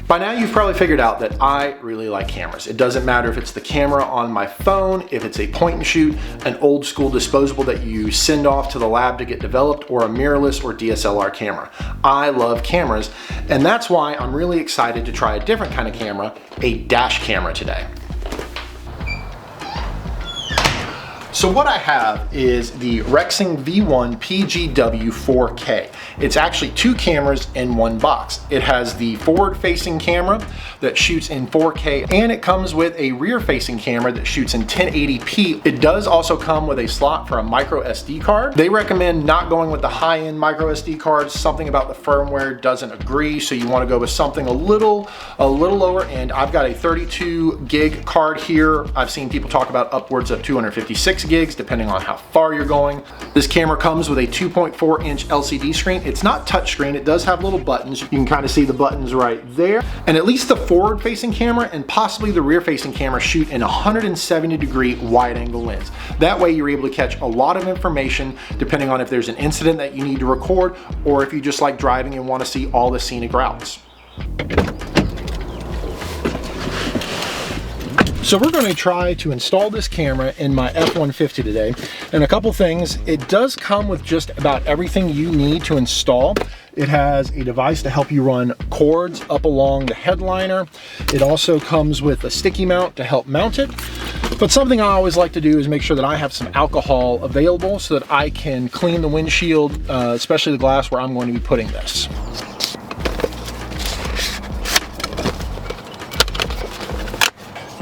By now you've probably figured out that I really like cameras. It doesn't matter if it's the camera on my phone, if it's a point and shoot, an old school disposable that you send off to the lab to get developed, or a mirrorless or DSLR camera. I love cameras, and that's why I'm really excited to try a different kind of camera, a dash camera today. So what I have is the Rexing V1PGW-4K. It's actually two cameras in one box. It has the forward-facing camera that shoots in 4K, and it comes with a rear-facing camera that shoots in 1080p. It does also come with a slot for a micro SD card. They recommend not going with the high-end micro SD cards. Something about the firmware doesn't agree, so you want to go with something a little lower end. I've got a 32 gig card here. I've seen people talk about upwards of 256 gigs depending on how far you're going. This camera comes with a 2.4 inch LCD screen. It's not touchscreen, it does have little buttons. You can kind of see the buttons right there. And at least the forward facing camera and possibly the rear facing camera shoot in a 170-degree wide angle lens. That way you're able to catch a lot of information depending on if there's an incident that you need to record, or if you just like driving and want to see all the scenic routes. So we're going to try to install this camera in my F-150 today. And a couple things, it does come with just about everything you need to install. It has a device to help you run cords up along the headliner. It also comes with a sticky mount to help mount it. But something I always like to do is make sure that I have some alcohol available so that I can clean the windshield, especially the glass where I'm going to be putting this.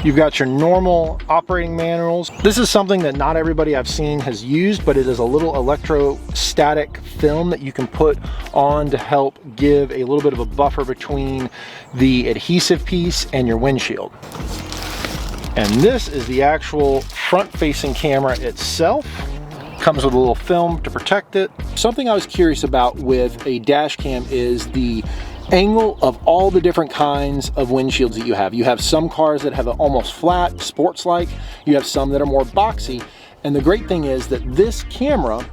You've got your normal operating manuals. This is something that not everybody I've seen has used, but it is a little electrostatic film that you can put on to help give a little bit of a buffer between the adhesive piece and your windshield. And this is the actual front-facing camera itself. Comes with a little film to protect it. Something I was curious about with a dash cam is the angle of all the different kinds of windshields that you have. You have some cars that have an almost flat, sports-like. You have some that are more boxy. And the great thing is that this camera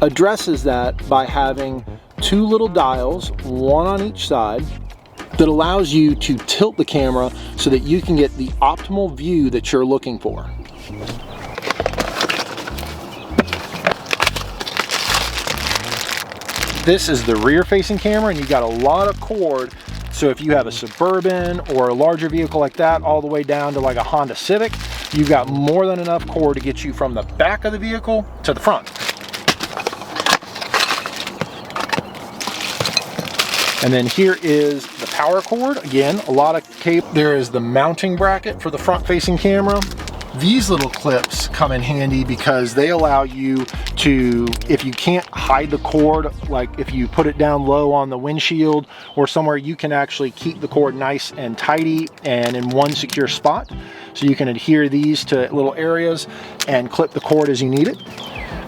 addresses that by having two little dials, one on each side, that allows you to tilt the camera so that you can get the optimal view that you're looking for. This is the rear facing camera, and you got a lot of cord. So if you have a Suburban or a larger vehicle like that, all the way down to like a Honda Civic, you've got more than enough cord to get you from the back of the vehicle to the front. And then here is the power cord. Again, a lot of cable. There is the mounting bracket for the front facing camera. These little clips come in handy because they allow you to, if you can't hide the cord, like if you put it down low on the windshield or somewhere, you can actually keep the cord nice and tidy and in one secure spot. So you can adhere these to little areas and clip the cord as you need it.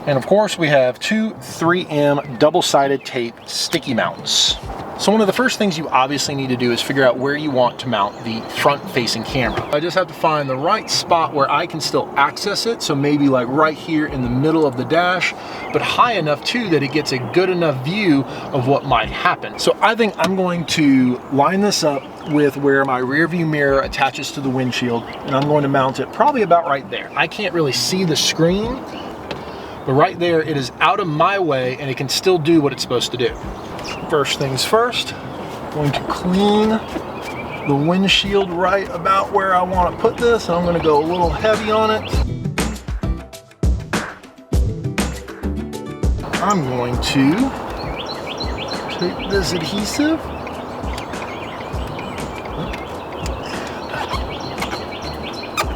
And of course we have two 3M double-sided tape sticky mounts. So one of the first things you obviously need to do is figure out where you want to mount the front-facing camera. I just have to find the right spot where I can still access it, so maybe like right here in the middle of the dash, but high enough too that it gets a good enough view of what might happen. So I think I'm going to line this up with where my rear view mirror attaches to the windshield, and I'm going to mount it probably about right there. I can't really see the screen, but right there it is out of my way and it can still do what it's supposed to do. First things first, I'm going to clean the windshield right about where I want to put this. I'm going to go a little heavy on it. I'm going to take this adhesive .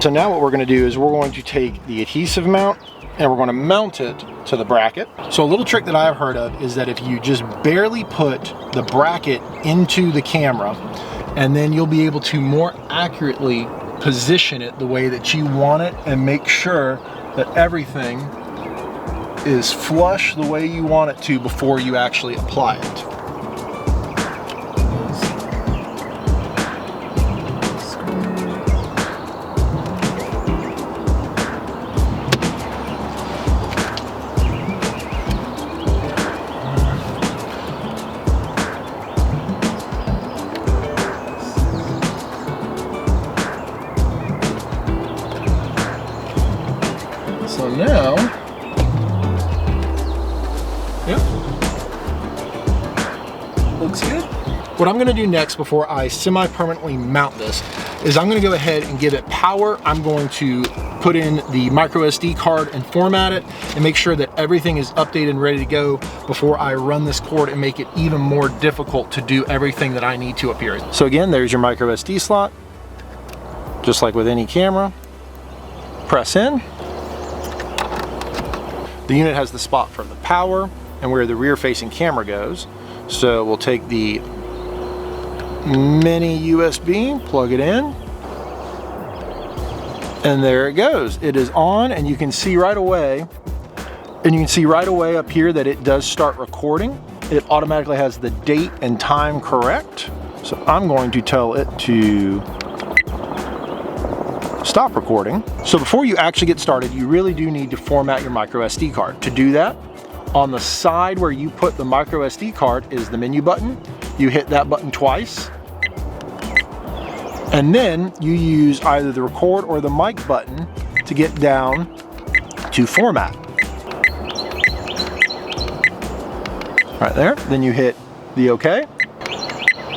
So now what we're going to do is we're going to take the adhesive mount and we're going to mount it to the bracket. So a little trick that I've heard of is that if you just barely put the bracket into the camera, and then you'll be able to more accurately position it the way that you want it and make sure that everything is flush the way you want it to before you actually apply it. now, yep, looks good. What I'm gonna do next before I semi-permanently mount this is I'm gonna go ahead and give it power. I'm going to put in the micro SD card and format it and make sure that everything is updated and ready to go before I run this cord and make it even more difficult to do everything that I need to up here. So again, there's your micro SD slot. Just like with any camera, press in. The unit has the spot for the power and where the rear facing camera goes. So we'll take the mini USB, plug it in, and there it goes. It is on, and you can see right away, up here that it does start recording. It automatically has the date and time correct. So I'm going to tell it to stop recording. So before you actually get started, you really do need to format your micro SD card. To do that, on the side where you put the micro SD card is the menu button. You hit that button twice, and then you use either the record or the mic button to get down to format. Right there, then you hit the OK.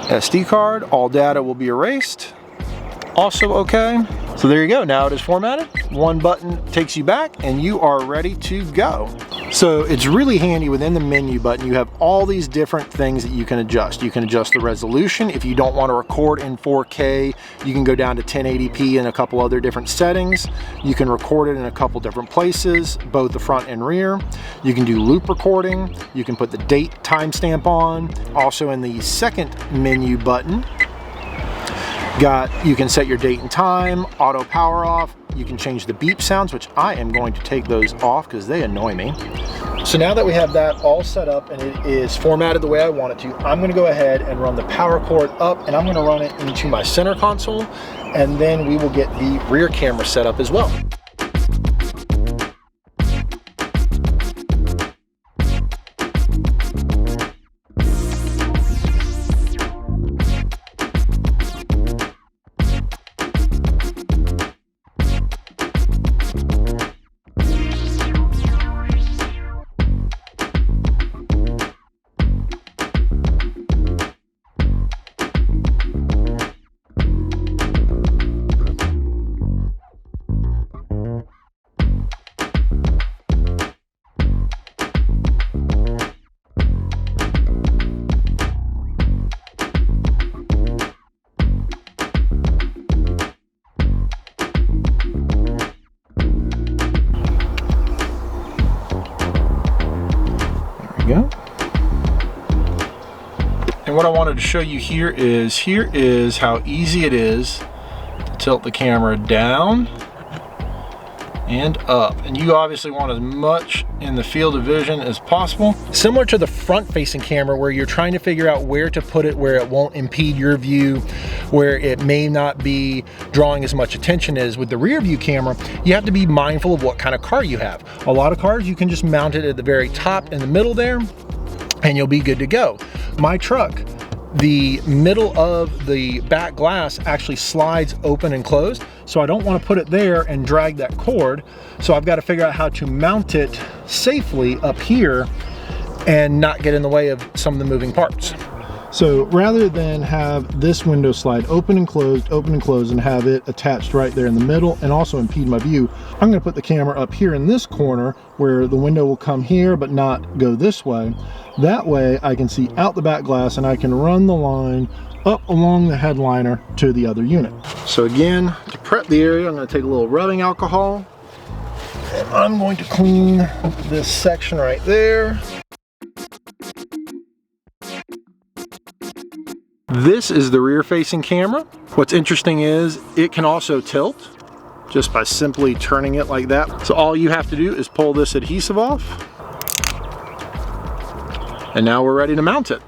SD card, all data will be erased. Also OK. So there you go, now it is formatted. One button takes you back and you are ready to go. So it's really handy within the menu button. You have all these different things that you can adjust. You can adjust the resolution. If you don't want to record in 4K, you can go down to 1080p and a couple other different settings. You can record it in a couple different places, both the front and rear. You can do loop recording. You can put the date timestamp on. Also in the second menu button, you can set your date and time, auto power off. You can change the beep sounds, which I am going to take those off because they annoy me. So now that we have that all set up and it is formatted the way I want it to, I'm going to go ahead and run the power cord up, and I'm going to run it into my center console, and then we will get the rear camera set up as well. Go. And what I wanted to show you here is how easy it is to tilt the camera down and up. And you obviously want as much in the field of vision as possible. Similar to the front facing camera where you're trying to figure out where to put it where it won't impede your view, where it may not be drawing as much attention as with the rear view camera, you have to be mindful of what kind of car you have. A lot of cars you can just mount it at the very top in the middle there and you'll be good to go. My truck, the middle of the back glass actually slides open and closed, so I don't want to put it there and drag that cord. So I've got to figure out how to mount it safely up here and not get in the way of some of the moving parts. So rather than have this window slide open and closed, and have it attached right there in the middle and also impede my view, I'm going to put the camera up here in this corner where the window will come here but not go this way. That way I can see out the back glass and I can run the line up along the headliner to the other unit. So again, to prep the area, I'm going to take a little rubbing alcohol and I'm going to clean this section right there. This is the rear facing camera. What's interesting is it can also tilt just by simply turning it like that. So all you have to do is pull this adhesive off. And now we're ready to mount it.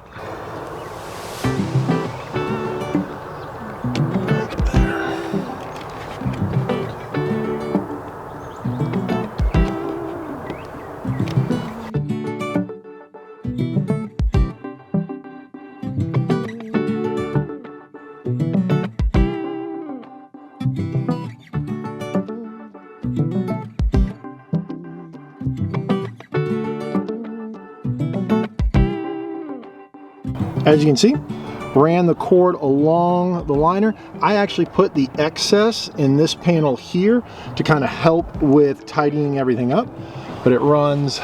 As you can see, ran the cord along the liner. I actually put the excess in this panel here to kind of help with tidying everything up, but it runs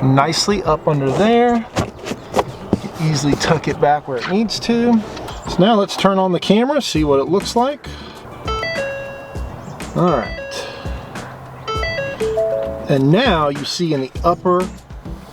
nicely up under there. You can easily tuck it back where it needs to. So now let's turn on the camera, see what it looks like. All right. And now you see in the upper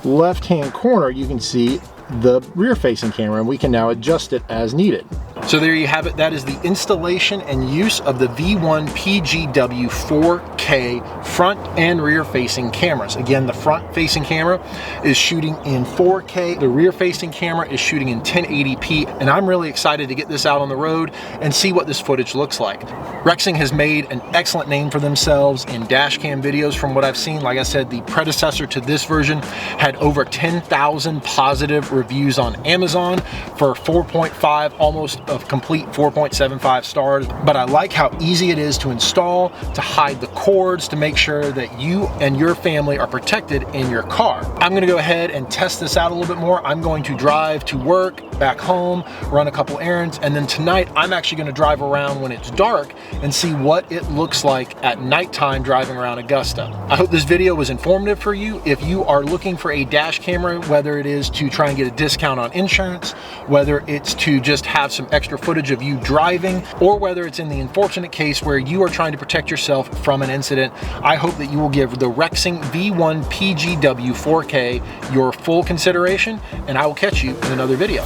left-hand corner, you can see the rear-facing camera, and we can now adjust it as needed. So there you have it. That is the installation and use of the V1PGW-4K front and rear-facing cameras. Again, the front-facing camera is shooting in 4K. The rear-facing camera is shooting in 1080p, and I'm really excited to get this out on the road and see what this footage looks like. Rexing has made an excellent name for themselves in dash cam videos from what I've seen. Like I said, the predecessor to this version had over 10,000 positive reviews on Amazon for 4.5, almost of complete 4.75 stars. But I like how easy it is to install, to hide the cords, to make sure that you and your family are protected in your car. I'm gonna go ahead and test this out a little bit more. I'm going to drive to work, back home, run a couple errands, and then tonight I'm actually gonna drive around when it's dark and see what it looks like at nighttime driving around Augusta. I hope this video was informative for you. If you are looking for a dash camera, whether it is to try and get a discount on insurance, whether it's to just have some extra footage of you driving, or whether it's in the unfortunate case where you are trying to protect yourself from an incident, I hope that you will give the Rexing V1PGW-4K your full consideration, and I will catch you in another video.